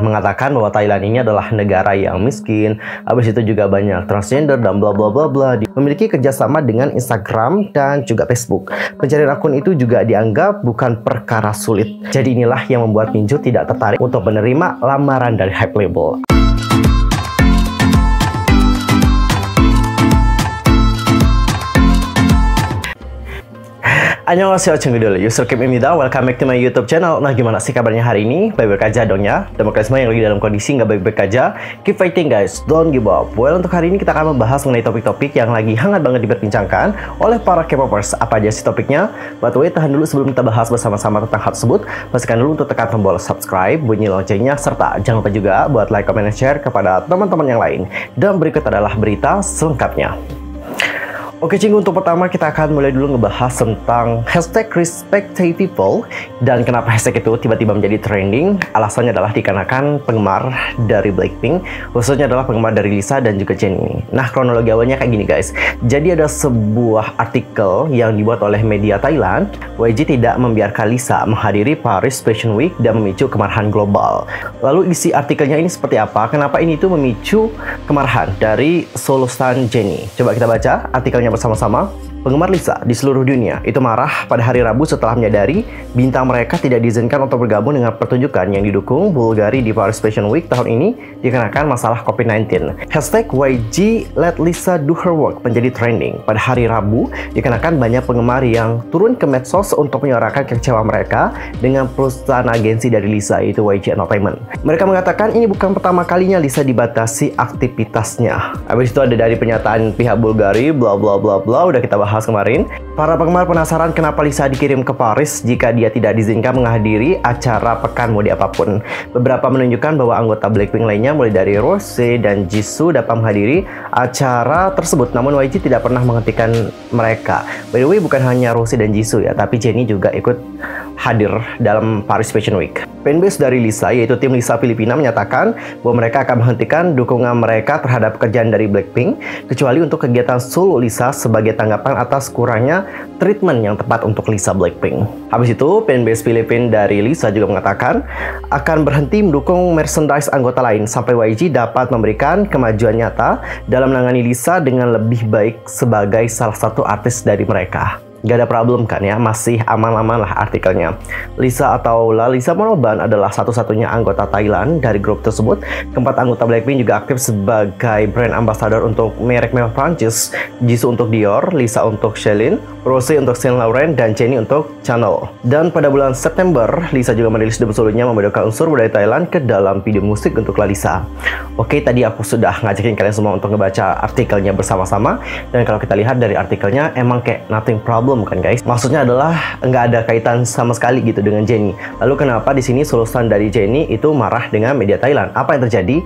mengatakan bahwa Thailand ini adalah negara yang miskin, habis itu juga banyak transgender dan bla bla bla bla. Memiliki kerjasama dengan Instagram dan juga Facebook. Pencarian akun itu juga dianggap bukan perkara sulit. Jadi inilah yang membuat Minju tidak tertarik untuk menerima lamaran dari Hype Label. Annyeonghaseyo Cenggudeul, user Kim Imida, welcome back to my YouTube channel. Nah, gimana sih kabarnya hari ini? Baik-baik aja dong ya. Dan kalian semua yang lagi dalam kondisi nggak baik-baik aja, keep fighting guys, don't give up. Well, untuk hari ini kita akan membahas mengenai topik-topik yang lagi hangat banget diperbincangkan oleh para K-popers. Apa aja sih topiknya? By the way, tahan dulu sebelum kita bahas bersama-sama tentang hal tersebut. Pastikan dulu untuk tekan tombol subscribe, bunyi loncengnya, serta jangan lupa juga buat like, comment, dan share kepada teman-teman yang lain. Dan berikut adalah berita selengkapnya. Oke Cinggu, untuk pertama kita akan mulai dulu ngebahas tentang hashtag respect Thai people. Dan kenapa hashtag itu tiba-tiba menjadi trending? Alasannya adalah dikarenakan penggemar dari Blackpink, khususnya adalah penggemar dari Lisa dan juga Jennie. Nah, kronologi awalnya kayak gini guys. Jadi ada sebuah artikel yang dibuat oleh media Thailand. YG tidak membiarkan Lisa menghadiri Paris Fashion Week dan memicu kemarahan global. Lalu isi artikelnya ini seperti apa? Kenapa ini tuh memicu kemarahan dari solo stan Jennie? Coba kita baca artikelnya bersama-sama. Penggemar Lisa di seluruh dunia itu marah pada hari Rabu setelah menyadari bintang mereka tidak diizinkan untuk bergabung dengan pertunjukan yang didukung Bulgari di Paris Fashion Week tahun ini dikarenakan masalah COVID-19. Hashtag YG Let Lisa Do Her Work menjadi trending pada hari Rabu dikarenakan banyak penggemar yang turun ke medsos untuk menyuarakan kekecewaan mereka dengan perusahaan agensi dari Lisa, yaitu YG Entertainment. Mereka mengatakan ini bukan pertama kalinya Lisa dibatasi aktivitasnya. Habis itu ada dari pernyataan pihak Bulgari, bla bla bla bla, udah kita bahas kemarin. Para penggemar penasaran kenapa Lisa dikirim ke Paris jika dia tidak diizinkan menghadiri acara pekan mode apapun. Beberapa menunjukkan bahwa anggota Blackpink lainnya mulai dari Rose dan Jisoo dapat menghadiri acara tersebut, namun YG tidak pernah menghentikan mereka. By the way, bukan hanya Rose dan Jisoo ya, tapi Jennie juga ikut hadir dalam Paris Fashion Week. Fanbase dari Lisa, yaitu tim Lisa Filipina, menyatakan bahwa mereka akan menghentikan dukungan mereka terhadap kerjaan dari Blackpink, kecuali untuk kegiatan solo Lisa sebagai tanggapan atas kurangnya treatment yang tepat untuk Lisa Blackpink. Habis itu, fanbase Filipina dari Lisa juga mengatakan akan berhenti mendukung merchandise anggota lain sampai YG dapat memberikan kemajuan nyata dalam menangani Lisa dengan lebih baik sebagai salah satu artis dari mereka. Gak ada problem kan ya, masih aman-aman lah artikelnya. Lisa atau Lalisa Manoban adalah satu-satunya anggota Thailand dari grup tersebut. Keempat anggota Blackpink juga aktif sebagai brand ambassador untuk merek mewah Prancis. Jisoo untuk Dior, Lisa untuk Celine, Rose untuk Saint Laurent, dan Jennie untuk Chanel. Dan pada bulan September, Lisa juga merilis debut solonya membawakan unsur budaya Thailand ke dalam video musik untuk Lalisa. Oke, tadi aku sudah ngajakin kalian semua untuk ngebaca artikelnya bersama-sama. Dan kalau kita lihat dari artikelnya, emang kayak nothing problem kan guys. Maksudnya adalah nggak ada kaitan sama sekali gitu dengan Jennie. Lalu kenapa di sini solosan dari Jennie itu marah dengan media Thailand? Apa yang terjadi?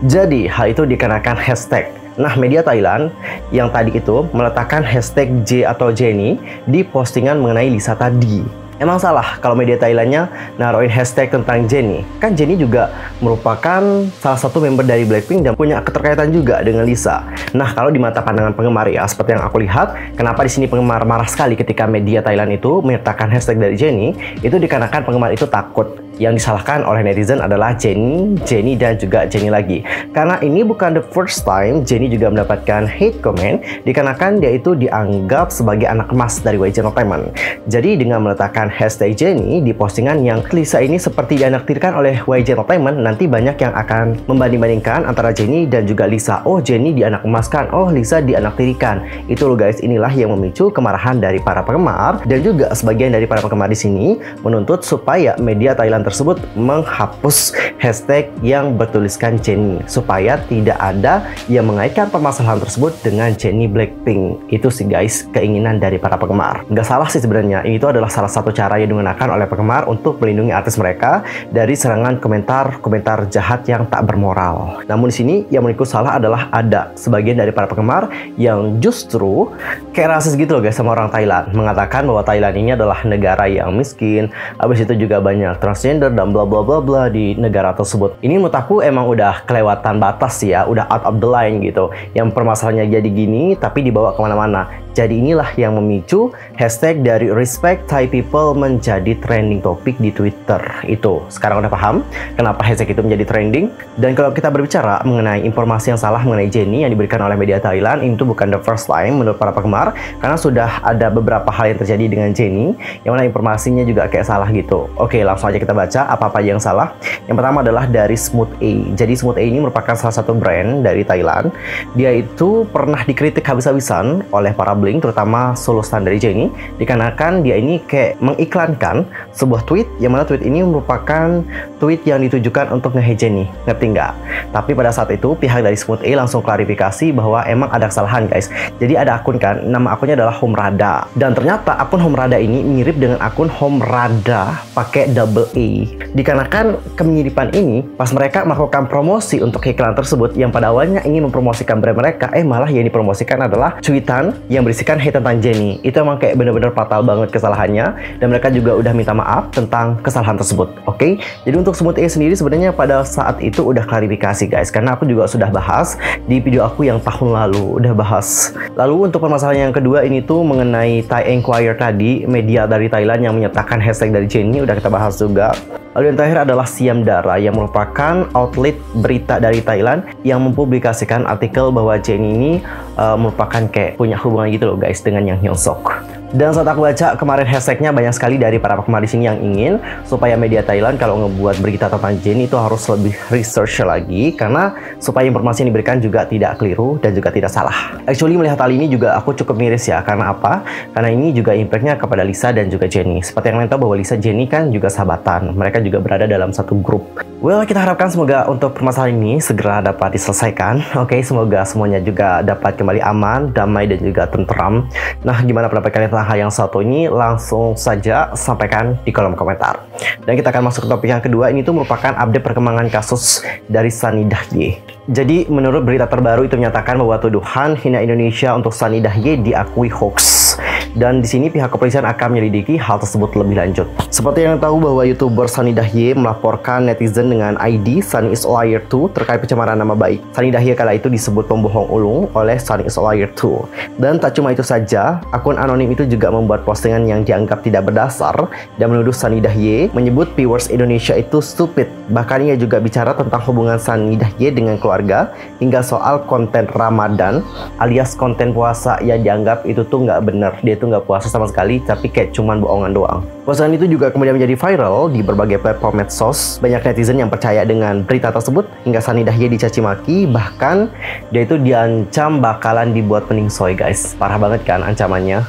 Jadi hal itu dikarenakan hashtag. Nah, media Thailand yang tadi itu meletakkan hashtag J atau Jennie di postingan mengenai Lisa tadi. Emang salah kalau media Thailandnya naruhin hashtag tentang Jennie. Kan Jennie juga merupakan salah satu member dari Blackpink dan punya keterkaitan juga dengan Lisa. Nah, kalau di mata pandangan penggemar ya, seperti yang aku lihat, kenapa di sini penggemar marah sekali ketika media Thailand itu menyertakan hashtag dari Jennie, itu dikarenakan penggemar itu takut. Yang disalahkan oleh netizen adalah Jennie dan juga Jennie lagi. Karena ini bukan the first time Jennie juga mendapatkan hate comment dikarenakan dia itu dianggap sebagai anak emas dari YG Entertainment. Jadi dengan meletakkan hashtag Jennie di postingan yang Lisa ini seperti dianaktirkan oleh YG Entertainment, nanti banyak yang akan membanding-bandingkan antara Jennie dan juga Lisa. Oh, Jennie dianak emaskan, oh Lisa dianaktirikan. Itu loh guys, inilah yang memicu kemarahan dari para penggemar dan juga sebagian dari para penggemar di sini menuntut supaya media Thailand tersebut menghapus hashtag yang bertuliskan Jennie supaya tidak ada yang mengaitkan permasalahan tersebut dengan Jennie Blackpink. Itu sih guys keinginan dari para penggemar. Nggak salah sih sebenarnya, itu adalah salah satu cara yang digunakan oleh penggemar untuk melindungi artis mereka dari serangan komentar-komentar jahat yang tak bermoral. Namun di sini yang menurutku salah adalah ada sebagian dari para penggemar yang justru kayak rasis gitu loh guys sama orang Thailand, mengatakan bahwa Thailand ini adalah negara yang miskin, habis itu juga banyak transgender dan bla bla bla bla di negara tersebut. Ini menurut aku emang udah kelewatan batas ya, udah out of the line gitu. Yang permasalahannya jadi gini tapi dibawa kemana-mana. Jadi inilah yang memicu hashtag dari Respect Thai People menjadi trending topik di Twitter. Itu sekarang udah paham kenapa hashtag itu menjadi trending. Dan kalau kita berbicara mengenai informasi yang salah mengenai Jennie yang diberikan oleh media Thailand, itu bukan the first time menurut para penggemar, karena sudah ada beberapa hal yang terjadi dengan Jennie yang mana informasinya juga kayak salah gitu. Oke, langsung aja kita baca apa-apa yang salah. Yang pertama adalah dari Smooth A. Jadi Smooth A ini merupakan salah satu brand dari Thailand. Dia itu pernah dikritik habis-habisan oleh para bling, terutama solosan dari Jennie, dikarenakan dia ini kayak mengiklankan sebuah tweet yang mana tweet ini merupakan tweet yang ditujukan untuk nge-hate Jennie. Ngerti nggak? Tapi pada saat itu pihak dari Smooth A langsung klarifikasi bahwa emang ada kesalahan guys. Jadi ada akun kan, nama akunnya adalah Homrada. Dan ternyata akun Homrada ini mirip dengan akun Homrada pakai double A. Dikarenakan kemiripan ini, pas mereka melakukan promosi untuk iklan tersebut yang pada awalnya ingin mempromosikan brand mereka, malah yang dipromosikan adalah cuitan yang berisikan hate tentang Jennie. Itu emang kayak bener-bener fatal banget kesalahannya, dan mereka juga udah minta maaf tentang kesalahan tersebut. Oke, jadi untuk Smooth A sendiri sebenarnya pada saat itu udah klarifikasi guys, karena aku juga sudah bahas di video aku yang tahun lalu, udah bahas. Lalu untuk permasalahan yang kedua ini tuh mengenai Thai Enquirer tadi, media dari Thailand yang menyertakan hashtag dari Jennie, udah kita bahas juga. Lalu yang terakhir adalah Siam Dara yang merupakan outlet berita dari Thailand yang mempublikasikan artikel bahwa Jennie ini merupakan kayak punya hubungan gitu loh guys dengan Yang Hyun Sok. Dan saat aku baca kemarin hashtagnya, banyak sekali dari para penggemar di sini yang ingin supaya media Thailand kalau ngebuat berita tentang Jennie itu harus lebih research lagi, karena supaya informasi yang diberikan juga tidak keliru dan juga tidak salah. Actually melihat hal ini juga aku cukup miris ya, karena apa? Karena ini juga impactnya kepada Lisa dan juga Jennie. Seperti yang kalian tahu bahwa Lisa Jennie kan juga sahabatan, mereka juga berada dalam satu grup. Well, kita harapkan semoga untuk permasalahan ini segera dapat diselesaikan. Oke, semoga semuanya juga dapat kembali aman, damai, dan juga tentram. Nah, gimana pendapat kalian tentang hal yang satu ini? Langsung saja sampaikan di kolom komentar. Dan kita akan masuk ke topik yang kedua. Ini tuh merupakan update perkembangan kasus dari Sunny Dahye. Jadi, menurut berita terbaru itu menyatakan bahwa tuduhan hina Indonesia untuk Sunny Dahye diakui hoax. Dan di sini pihak kepolisian akan menyelidiki hal tersebut lebih lanjut. Seperti yang tahu bahwa YouTuber Sunny Dahye melaporkan netizen dengan ID Sunny is a Liar 2 terkait pencemaran nama baik. Sunny Dahye kala itu disebut pembohong ulung oleh Sunny is a Liar 2. Dan tak cuma itu saja, akun anonim itu juga membuat postingan yang dianggap tidak berdasar dan menuduh Sunny Dahye menyebut viewers Indonesia itu stupid. Bahkan ia juga bicara tentang hubungan Sunny Dahye dengan keluarga hingga soal konten Ramadan alias konten puasa yang dianggap itu tuh nggak benar. Dia tuh nggak puasa sama sekali, tapi kayak cuman bohongan doang. Postingan itu juga kemudian menjadi viral di berbagai platform medsos. Banyak netizen yang percaya dengan berita tersebut hingga Sunny Dahye dicaci maki, bahkan dia itu diancam bakalan dibuat peningsoy guys. Parah banget kan ancamannya.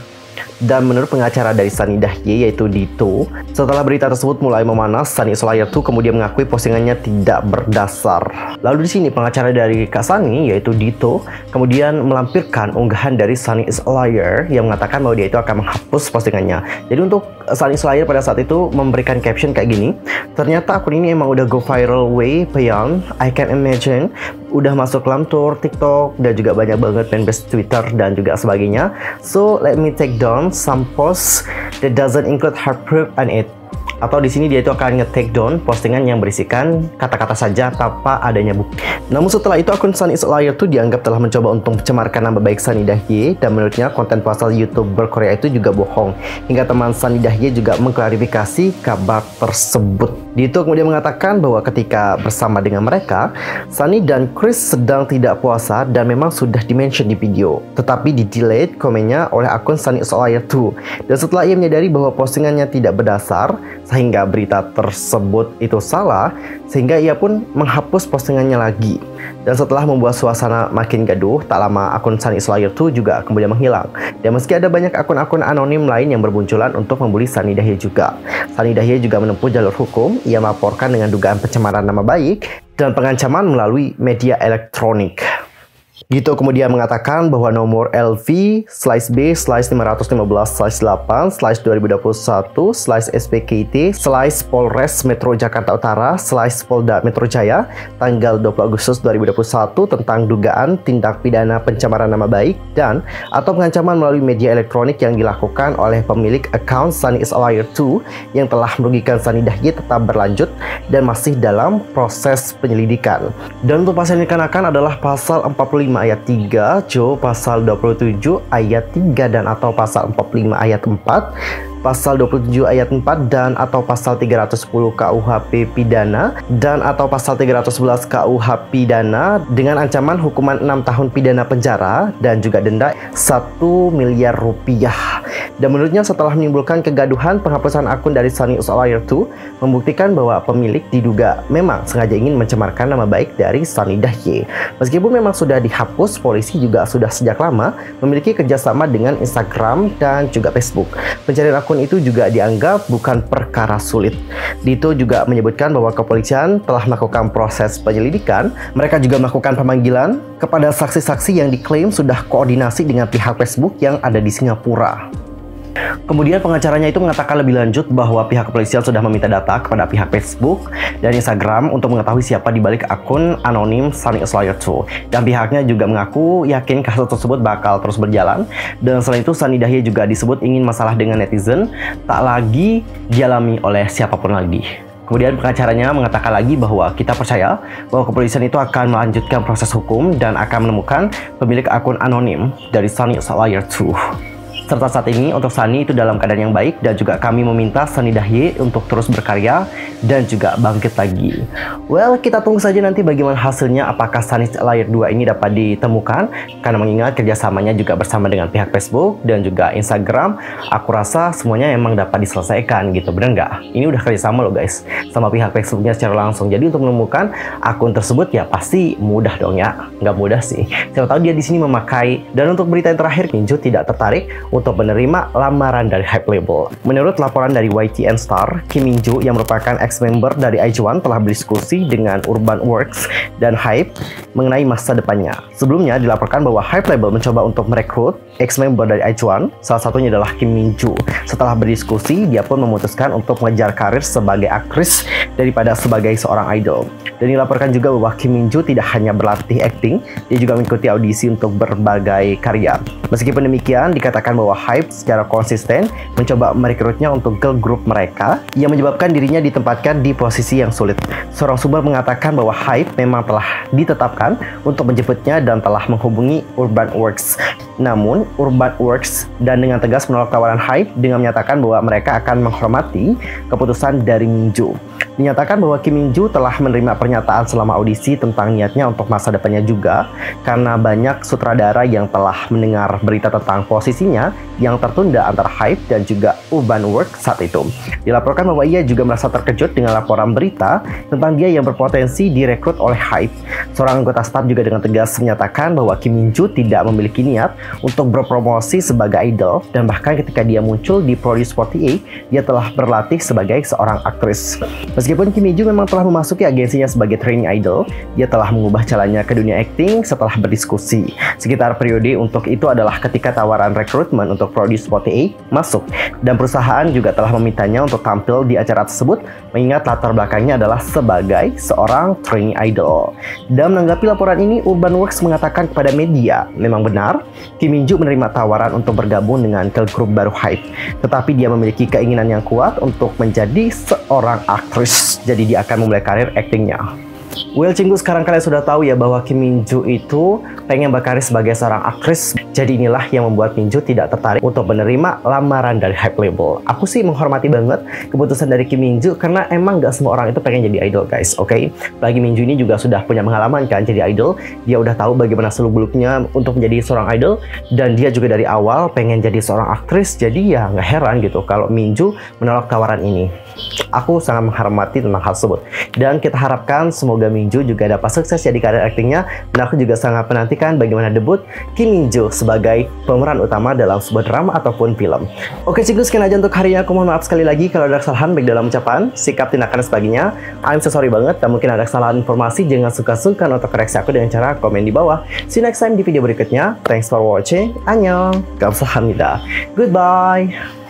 Dan menurut pengacara dari Sunny Dahye yaitu Dito, setelah berita tersebut mulai memanas, Sunny is a Liar 2 kemudian mengakui postingannya tidak berdasar. Lalu di sini pengacara dari Kak Sunny yaitu Dito kemudian melampirkan unggahan dari Sunny is a Liar yang mengatakan bahwa dia itu akan menghapus postingannya. Jadi untuk Sunny is a Liar pada saat itu memberikan caption kayak gini, ternyata akun ini emang udah go viral way beyond I can imagine, udah masuk dalam tour TikTok dan juga banyak banget fanbase Twitter dan juga sebagainya. So let me take down some posts that doesn't include her proof on it. Atau di sini dia itu akan nge-take down postingan yang berisikan kata-kata saja tanpa adanya bukti. Namun setelah itu akun Sunny is a Liar itu dianggap telah mencoba untuk mencemarkan nama baik Sunny Dahye, dan menurutnya konten puasa YouTuber Korea itu juga bohong. Hingga teman Sunny Dahye juga mengklarifikasi kabar tersebut. Dito kemudian mengatakan bahwa ketika bersama dengan mereka, Sunny dan Chris sedang tidak puasa dan memang sudah di-mention di video, tetapi di-delete komennya oleh akun Sunny is a Liar 2. Dan setelah ia menyadari bahwa postingannya tidak berdasar, sehingga berita tersebut itu salah, sehingga ia pun menghapus postingannya lagi. Dan setelah membuat suasana makin gaduh, tak lama akun Sunny is a Liar 2 juga kemudian menghilang. Dan meski ada banyak akun-akun anonim lain yang bermunculan untuk membuli Sunny Dahye juga, Sunny Dahye juga menempuh jalur hukum. Ia melaporkan dengan dugaan pencemaran nama baik dan pengancaman melalui media elektronik. Dito kemudian mengatakan bahwa nomor LV/B/515/2021/SPKT/Polres Metro Jakarta Utara /Polda Metro Jaya tanggal 20 Agustus 2021 tentang dugaan tindak pidana pencemaran nama baik dan atau pengancaman melalui media elektronik yang dilakukan oleh pemilik account Sunny is a Liar 2 yang telah merugikan Sunny Dahye tetap berlanjut dan masih dalam proses penyelidikan. Dan untuk pasal yang dikenakan adalah pasal 45 ayat 3, Jo pasal 27 ayat 3 dan atau pasal 45 ayat 4, pasal 27 ayat 4 dan atau pasal 310 KUHP pidana dan atau pasal 311 KUH pidana dengan ancaman hukuman 6 tahun pidana penjara dan juga denda 1 miliar rupiah. Dan menurutnya setelah menimbulkan kegaduhan, penghapusan akun dari Sunny is a Liar 2 membuktikan bahwa pemilik diduga memang sengaja ingin mencemarkan nama baik dari Sunny Dahye. Meskipun memang sudah dihapus, polisi juga sudah sejak lama memiliki kerjasama dengan Instagram dan juga Facebook. Pencarian akun itu juga dianggap bukan perkara sulit. Dito juga menyebutkan bahwa kepolisian telah melakukan proses penyelidikan. Mereka juga melakukan pemanggilan kepada saksi-saksi yang diklaim sudah koordinasi dengan pihak Facebook yang ada di Singapura. Kemudian pengacaranya itu mengatakan lebih lanjut bahwa pihak kepolisian sudah meminta data kepada pihak Facebook dan Instagram untuk mengetahui siapa di balik akun anonim Sunny is a Liar 2. Dan pihaknya juga mengaku yakin kasus tersebut bakal terus berjalan. Dan selain itu Sunny Dahye juga disebut ingin masalah dengan netizen tak lagi dialami oleh siapapun lagi. Kemudian pengacaranya mengatakan lagi bahwa kita percaya bahwa kepolisian itu akan melanjutkan proses hukum dan akan menemukan pemilik akun anonim dari Sunny is a Liar 2. Serta saat ini untuk Sunny itu dalam keadaan yang baik dan juga kami meminta Sunny Dahye untuk terus berkarya dan juga bangkit lagi. Well, kita tunggu saja nanti bagaimana hasilnya, apakah Sunny is a Liar 2 ini dapat ditemukan, karena mengingat kerjasamanya juga bersama dengan pihak Facebook dan juga Instagram. Aku rasa semuanya emang dapat diselesaikan gitu, bener nggak? Ini udah kerjasama loh guys sama pihak Facebooknya secara langsung. Jadi untuk menemukan akun tersebut ya pasti mudah dong ya. Nggak mudah sih, siapa tahu dia di sini memakai. Dan untuk berita yang terakhir, Kim Jo tidak tertarik untuk menerima lamaran dari Hype Label. Menurut laporan dari YTN Star, Kim Min Jo yang merupakan ex-member dari IZ*ONE telah berdiskusi dengan Urban Works dan Hype mengenai masa depannya. Sebelumnya dilaporkan bahwa Hype Label mencoba untuk merekrut ex-member dari IZ*ONE, salah satunya adalah Kim Min Jo. Setelah berdiskusi, dia pun memutuskan untuk mengejar karir sebagai aktris daripada sebagai seorang idol. Dan dilaporkan juga bahwa Kim Min Jo tidak hanya berlatih acting, dia juga mengikuti audisi untuk berbagai karya. Meskipun demikian, dikatakan bahwa Hype secara konsisten mencoba merekrutnya untuk girl group mereka yang menyebabkan dirinya ditempatkan di posisi yang sulit. Seorang sumber mengatakan bahwa Hype memang telah ditetapkan untuk menjemputnya dan telah menghubungi Urban Works. Namun, Urban Works dan dengan tegas menolak tawaran Hype dengan menyatakan bahwa mereka akan menghormati keputusan dari Min Jo. Dinyatakan bahwa Kim Min Jo telah menerima pernyataan selama audisi tentang niatnya untuk masa depannya juga, karena banyak sutradara yang telah mendengar berita tentang posisinya yang tertunda antara Hype dan juga Urban Works saat itu. Dilaporkan bahwa ia juga merasa terkejut dengan laporan berita tentang dia yang berpotensi direkrut oleh Hype. Seorang anggota staf juga dengan tegas menyatakan bahwa Kim Min Jo tidak memiliki niat untuk berpromosi sebagai idol, dan bahkan ketika dia muncul di Produce 48, dia telah berlatih sebagai seorang aktris. Meskipun Kim Min Jo memang telah memasuki agensinya sebagai trainee idol, dia telah mengubah jalannya ke dunia acting setelah berdiskusi. Sekitar periode untuk itu adalah ketika tawaran rekrutmen untuk Produce 48 masuk, dan perusahaan juga telah memintanya untuk tampil di acara tersebut, mengingat latar belakangnya adalah sebagai seorang trainee idol. Dan menanggapi laporan ini, Urban Works mengatakan kepada media, memang benar, Kim Min Jo menerima tawaran untuk bergabung dengan girl group baru Hype, tetapi dia memiliki keinginan yang kuat untuk menjadi seorang aktris. Jadi dia akan memulai karir aktingnya. Well, cinggu, sekarang kalian sudah tahu ya bahwa Kim Min Jo itu pengen berkarir sebagai seorang aktris. Jadi inilah yang membuat Min Jo tidak tertarik untuk menerima lamaran dari Hype Label. Aku sih menghormati banget keputusan dari Kim Min Jo, karena emang gak semua orang itu pengen jadi idol guys, oke? Apalagi Min Jo ini juga sudah punya pengalaman kan jadi idol. Dia udah tahu bagaimana seluk-beluknya untuk menjadi seorang idol, dan dia juga dari awal pengen jadi seorang aktris. Jadi ya nggak heran gitu kalau Min Jo menolak tawaran ini. Aku sangat menghormati tentang hal tersebut, dan kita harapkan semoga Min Jo juga dapat sukses jadi karir aktingnya. Dan aku juga sangat menantikan bagaimana debut Kim Min Jo sebagai pemeran utama dalam sebuah drama ataupun film. Oke cikgu, sekian aja untuk hari ini. Aku mohon maaf sekali lagi kalau ada kesalahan baik dalam ucapan, sikap, tindakan, dan sebagainya. I'm so sorry banget, dan mungkin ada kesalahan informasi. Jangan sungkan-sungkan untuk koreksi aku dengan cara komen di bawah. See you next time di video berikutnya. Thanks for watching. Annyeong. Kamsahamnida. Goodbye.